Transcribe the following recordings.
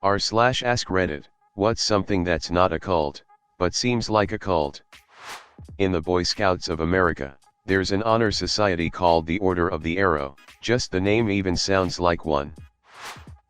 r/ask Reddit, what's something that's not a cult, but seems like a cult? In the Boy Scouts of America, there's an honor society called the Order of the Arrow, just the name even sounds like one.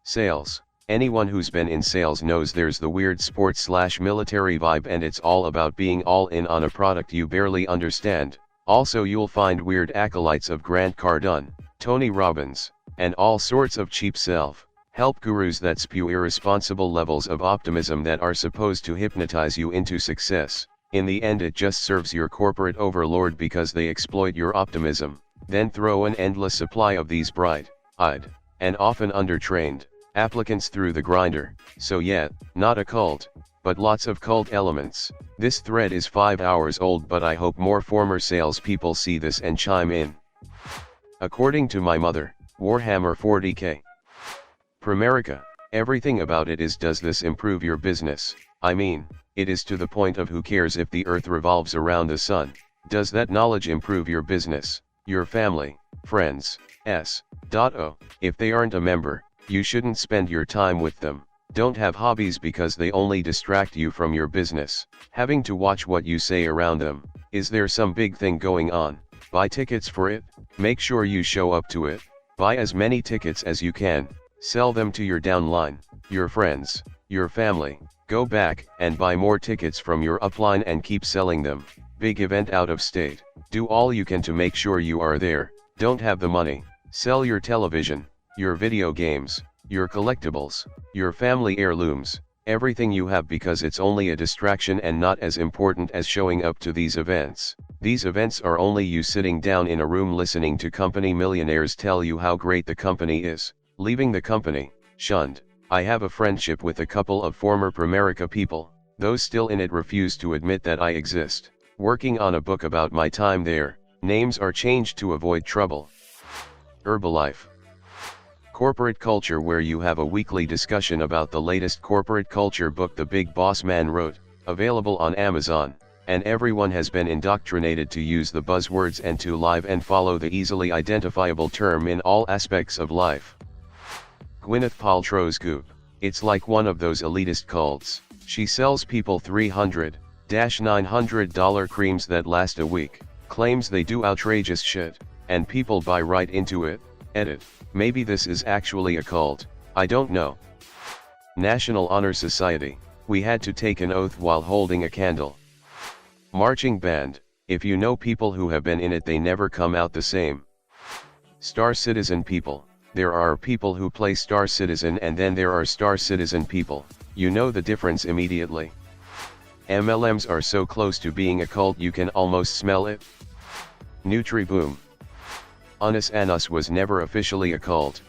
Sales. Anyone who's been in sales knows there's the weird sports/military vibe, and it's all about being all in on a product you barely understand. Also you'll find weird acolytes of Grant Cardone, Tony Robbins, and all sorts of cheap self-help gurus that spew irresponsible levels of optimism that are supposed to hypnotize you into success. In the end it just serves your corporate overlord because they exploit your optimism, then throw an endless supply of these bright-eyed, and often undertrained, applicants through the grinder. So yeah, not a cult, but lots of cult elements. This thread is 5 hours old, but I hope more former salespeople see this and chime in. According to my mother, Warhammer 40k. Primerica, everything about it is, does this improve your business? I mean, it is to the point of who cares if the earth revolves around the sun. Does that knowledge improve your business, your family, friends? If they aren't a member, you shouldn't spend your time with them. Don't have hobbies because they only distract you from your business. Having to watch what you say around them. Is there some big thing going on? Buy tickets for it. Make sure you show up to it. Buy as many tickets as you can. Sell them to your downline, your friends, your family. Go back and buy more tickets from your upline and keep selling them. Big event out of state. Do all you can to make sure you are there. Don't have the money. Sell your television, your video games, your collectibles, your family heirlooms, everything you have, because it's only a distraction and not as important as showing up to these events. These events are only you sitting down in a room listening to company millionaires tell you how great the company is. Leaving the company, shunned. I have a friendship with a couple of former Primerica people. Those still in it refuse to admit that I exist. Working on a book about my time there. Names are changed to avoid trouble. Herbalife. Corporate culture, where you have a weekly discussion about the latest corporate culture book the big boss man wrote, available on Amazon, and everyone has been indoctrinated to use the buzzwords and to live and follow the easily identifiable term in all aspects of life. Gwyneth Paltrow's Goop. It's like one of those elitist cults. She sells people $300-900 creams that last a week, claims they do outrageous shit, and people buy right into it. Edit. Maybe this is actually a cult, I don't know. National Honor Society. We had to take an oath while holding a candle. Marching band. If you know people who have been in it, they never come out the same. Star Citizen people. There are people who play Star Citizen and then there are Star Citizen people. You know the difference immediately. MLMs are so close to being a cult you can almost smell it. Nutriboom. Anus Anus was never officially a cult.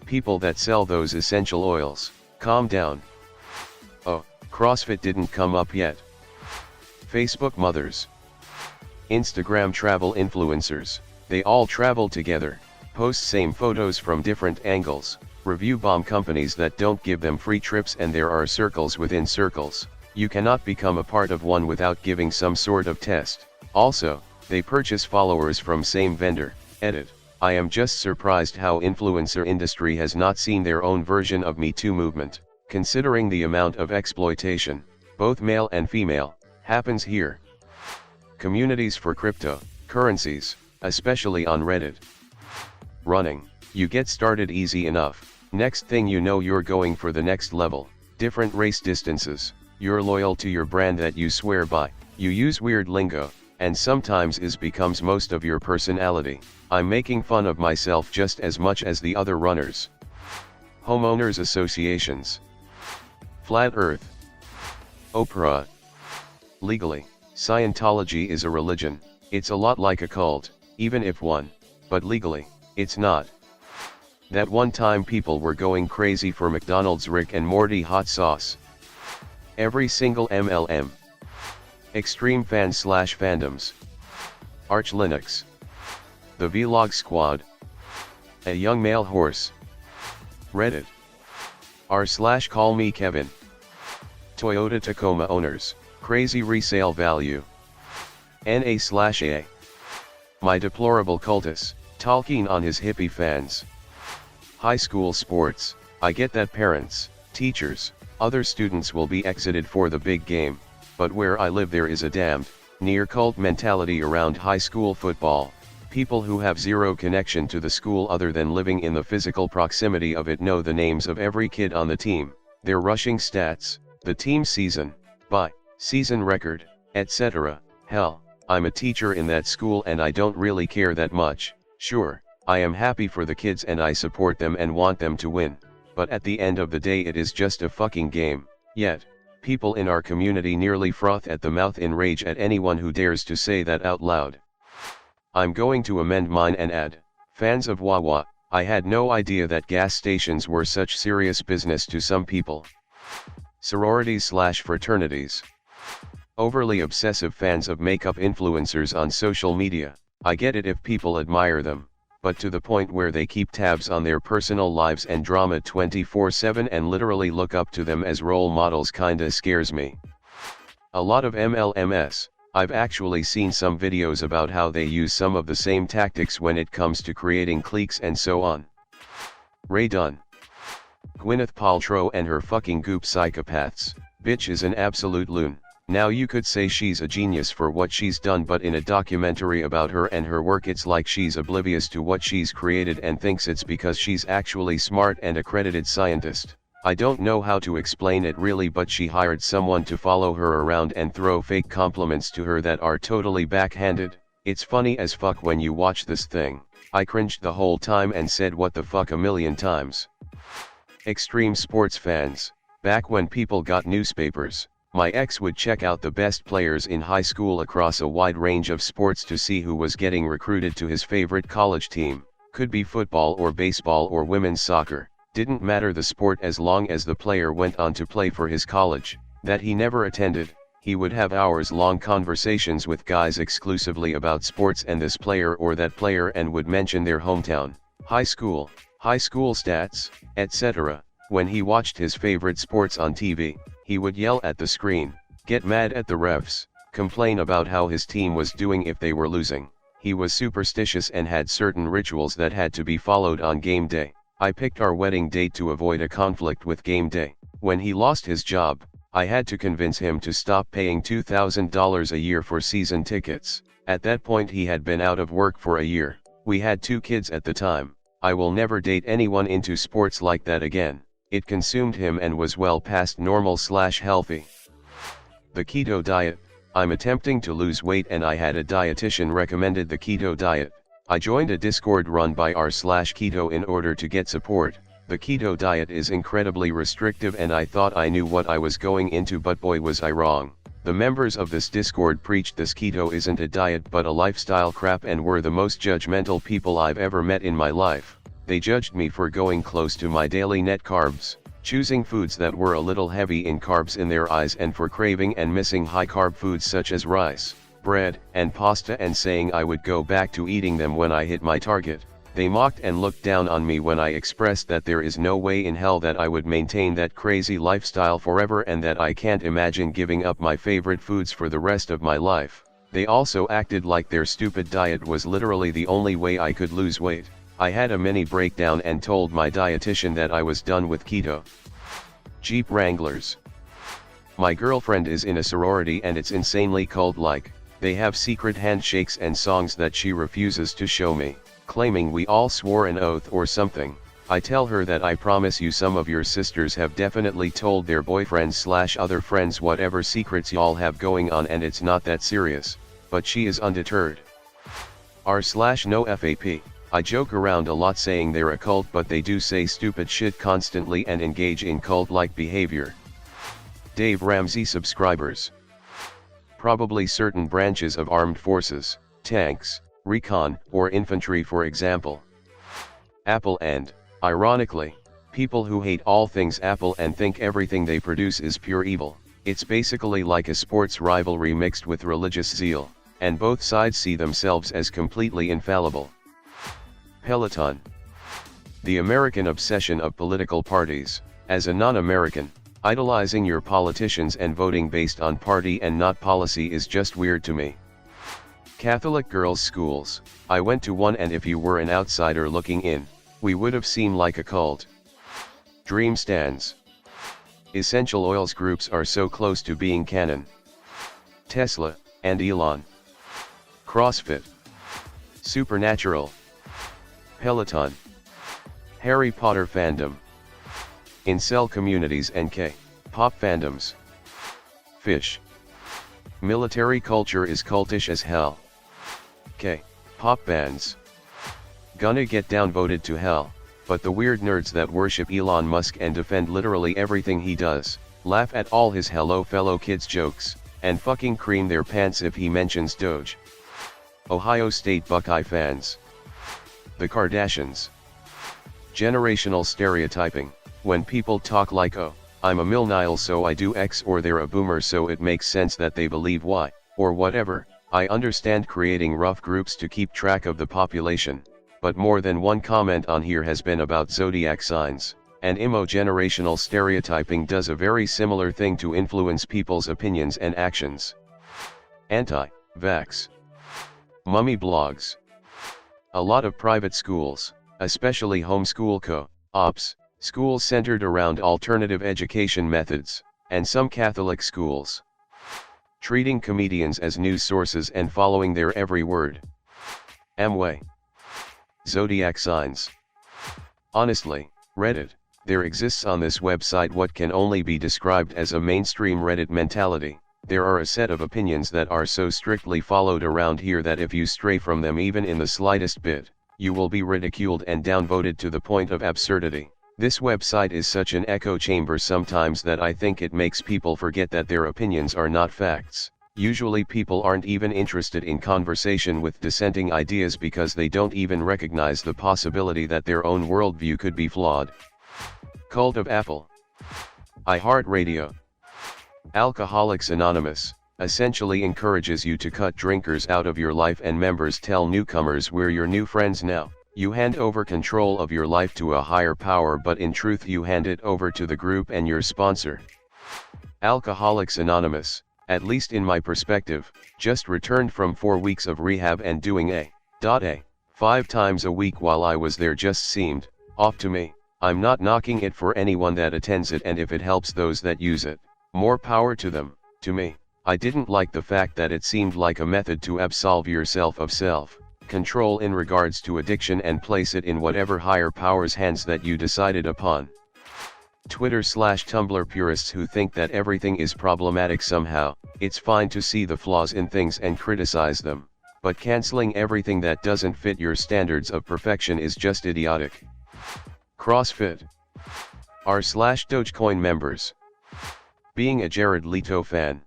People that sell those essential oils, calm down. Oh, CrossFit didn't come up yet. Facebook mothers. Instagram travel influencers, they all travel together, post same photos from different angles, review bomb companies that don't give them free trips, and there are circles within circles. You cannot become a part of one without giving some sort of test. Also, they purchase followers from same vendor. Edit. I am just surprised how influencer industry has not seen their own version of Me Too movement, considering the amount of exploitation, both male and female, happens here. Communities for crypto currencies, especially on Reddit. Running. You get started easy enough. Next thing you know you're going for the next level. Different race distances. You're loyal to your brand that you swear by. You use weird lingo, and sometimes is becomes most of your personality. I'm making fun of myself just as much as the other runners. Homeowners associations. Flat Earth. Oprah. Legally, Scientology is a religion. It's a lot like a cult, even if one, but legally, it's not. That one time people were going crazy for McDonald's Rick and Morty hot sauce. Every single MLM. Extreme fans/fandoms. Arch Linux. The Vlog Squad. A young male horse. Reddit. r/call me Kevin. Toyota Tacoma owners, crazy resale value. NA/A. My deplorable cultus, Tolkien on his hippie fans. High school sports, I get that parents, Teachers, other students will be exited for the big game, but where I live there is a damned, near cult mentality around high school football. People who have zero connection to the school other than living in the physical proximity of it know the names of every kid on the team, their rushing stats, the team season, season record, etc. Hell, I'm a teacher in that school and I don't really care that much. Sure, I am happy for the kids and I support them and want them to win, but at the end of the day it is just a fucking game. Yet, people in our community nearly froth at the mouth in rage at anyone who dares to say that out loud. I'm going to amend mine and add, fans of Wawa, I had no idea that gas stations were such serious business to some people. Sororities/fraternities. Overly obsessive fans of makeup influencers on social media. I get it if people admire them, but to the point where they keep tabs on their personal lives and drama 24/7 and literally look up to them as role models kinda scares me. A lot of MLMs. I've actually seen some videos about how they use some of the same tactics when it comes to creating cliques and so on. Ray Dunn. Gwyneth Paltrow and her fucking goop psychopaths. Bitch is an absolute loon. Now you could say she's a genius for what she's done, but in a documentary about her and her work it's like she's oblivious to what she's created and thinks it's because she's actually smart and accredited scientist. I don't know how to explain it really, but she hired someone to follow her around and throw fake compliments to her that are totally backhanded. It's funny as fuck when you watch this thing. I cringed the whole time and said what the fuck a million times. Extreme sports fans. Back when people got newspapers, my ex would check out the best players in high school across a wide range of sports to see who was getting recruited to his favorite college team. Could be football or baseball or women's soccer. Didn't matter the sport as long as the player went on to play for his college, that he never attended. He would have hours-long conversations with guys exclusively about sports and this player or that player, and would mention their hometown, high school stats, etc. When he watched his favorite sports on TV, he would yell at the screen, get mad at the refs, complain about how his team was doing if they were losing. He was superstitious and had certain rituals that had to be followed on game day. I picked our wedding date to avoid a conflict with game day. When he lost his job, I had to convince him to stop paying $2,000 a year for season tickets. At that point he had been out of work for a year. We had 2 kids at the time. I will never date anyone into sports like that again. It consumed him and was well past normal/healthy. The keto diet. I'm attempting to lose weight and I had a dietitian recommended the keto diet. I joined a Discord run by r/keto in order to get support. The keto diet is incredibly restrictive and I thought I knew what I was going into, but boy was I wrong. The members of this Discord preached this keto isn't a diet but a lifestyle crap and were the most judgmental people I've ever met in my life. They judged me for going close to my daily net carbs, choosing foods that were a little heavy in carbs in their eyes, and for craving and missing high carb foods such as rice, bread, and pasta, and saying I would go back to eating them when I hit my target. They mocked and looked down on me when I expressed that there is no way in hell that I would maintain that crazy lifestyle forever and that I can't imagine giving up my favorite foods for the rest of my life. They also acted like their stupid diet was literally the only way I could lose weight. I had a mini breakdown and told my dietitian that I was done with keto. Jeep Wranglers. My girlfriend is in a sorority and it's insanely cult-like. They have secret handshakes and songs that she refuses to show me, claiming we all swore an oath or something. I tell her that I promise you some of your sisters have definitely told their boyfriends/other friends whatever secrets y'all have going on and it's not that serious, but she is undeterred. R/no FAP. I joke around a lot saying they're a cult, but they do say stupid shit constantly and engage in cult-like behavior. Dave Ramsey subscribers. Probably certain branches of armed forces, tanks, recon, or infantry for example. Apple and, ironically, people who hate all things Apple and think everything they produce is pure evil. It's basically like a sports rivalry mixed with religious zeal, and both sides see themselves as completely infallible. Peloton. The American obsession of political parties. As a non-American, idolizing your politicians and voting based on party and not policy is just weird to me. Catholic girls' schools. I went to one and if you were an outsider looking in, we would have seemed like a cult. Dream stands. Essential oils groups are so close to being canon. Tesla, and Elon. CrossFit. Supernatural. Peloton. Harry Potter fandom. Incel communities and K-pop fandoms. Fish. Military culture is cultish as hell. K-pop bands. Gonna get downvoted to hell, but the weird nerds that worship Elon Musk and defend literally everything he does, laugh at all his hello fellow kids jokes, and fucking cream their pants if he mentions Doge. Ohio State Buckeye fans. The Kardashians. Generational stereotyping. When people talk like, oh, I'm a millennial so I do X, or they're a boomer so it makes sense that they believe Y, or whatever. I understand creating rough groups to keep track of the population, but more than one comment on here has been about zodiac signs, and generational stereotyping does a very similar thing to influence people's opinions and actions. Anti-vax. Mummy blogs. A lot of private schools, especially homeschool co-ops, schools centered around alternative education methods, and some Catholic schools. Treating comedians as news sources and following their every word. Amway. Zodiac signs. Honestly, Reddit, there exists on this website what can only be described as a mainstream Reddit mentality. There are a set of opinions that are so strictly followed around here that if you stray from them even in the slightest bit, you will be ridiculed and downvoted to the point of absurdity. This website is such an echo chamber sometimes that I think it makes people forget that their opinions are not facts. Usually people aren't even interested in conversation with dissenting ideas because they don't even recognize the possibility that their own worldview could be flawed. Cult of Apple. iHeartRadio. Alcoholics Anonymous, essentially encourages you to cut drinkers out of your life, and members tell newcomers we're your new friends now. You hand over control of your life to a higher power, but in truth you hand it over to the group and your sponsor. Alcoholics Anonymous, at least in my perspective, just returned from 4 weeks of rehab, and doing a 5 times a week while I was there just seemed off to me. I'm not knocking it for anyone that attends it, and if it helps those that use it, more power to them. To me, I didn't like the fact that it seemed like a method to absolve yourself of self-control in regards to addiction and place it in whatever higher power's hands that you decided upon. Twitter/Tumblr purists who think that everything is problematic somehow. It's fine to see the flaws in things and criticize them, but canceling everything that doesn't fit your standards of perfection is just idiotic. CrossFit. r/Dogecoin members. Being a Jared Leto fan.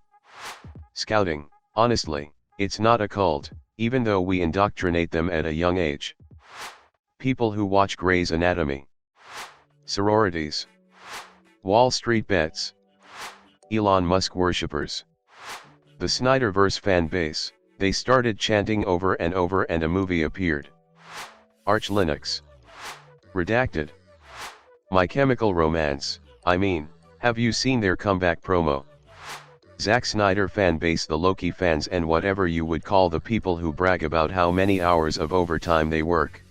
Scouting. Honestly, it's not a cult, even though we indoctrinate them at a young age. People who watch Grey's Anatomy. Sororities. Wall Street bets. Elon Musk worshippers. The Snyderverse fan base, they started chanting over and over and a movie appeared. Arch Linux. Redacted. My Chemical Romance, I mean, have you seen their comeback promo? Zack Snyder fan base, the Loki fans, and whatever you would call the people who brag about how many hours of overtime they work.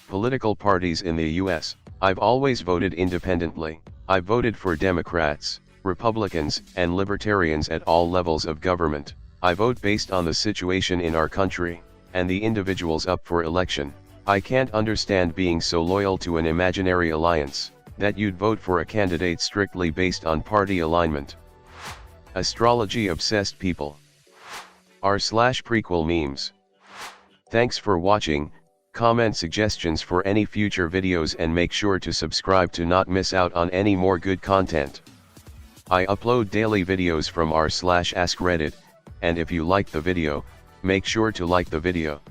Political parties in the US, I've always voted independently. I've voted for Democrats, Republicans, and Libertarians at all levels of government. I vote based on the situation in our country, and the individuals up for election. I can't understand being so loyal to an imaginary alliance, that you'd vote for a candidate strictly based on party alignment. Astrology-obsessed people. r/prequel memes. Thanks for watching. Comment suggestions for any future videos and make sure to subscribe to not miss out on any more good content. I upload daily videos from r/AskReddit, and if you like the video, make sure to like the video.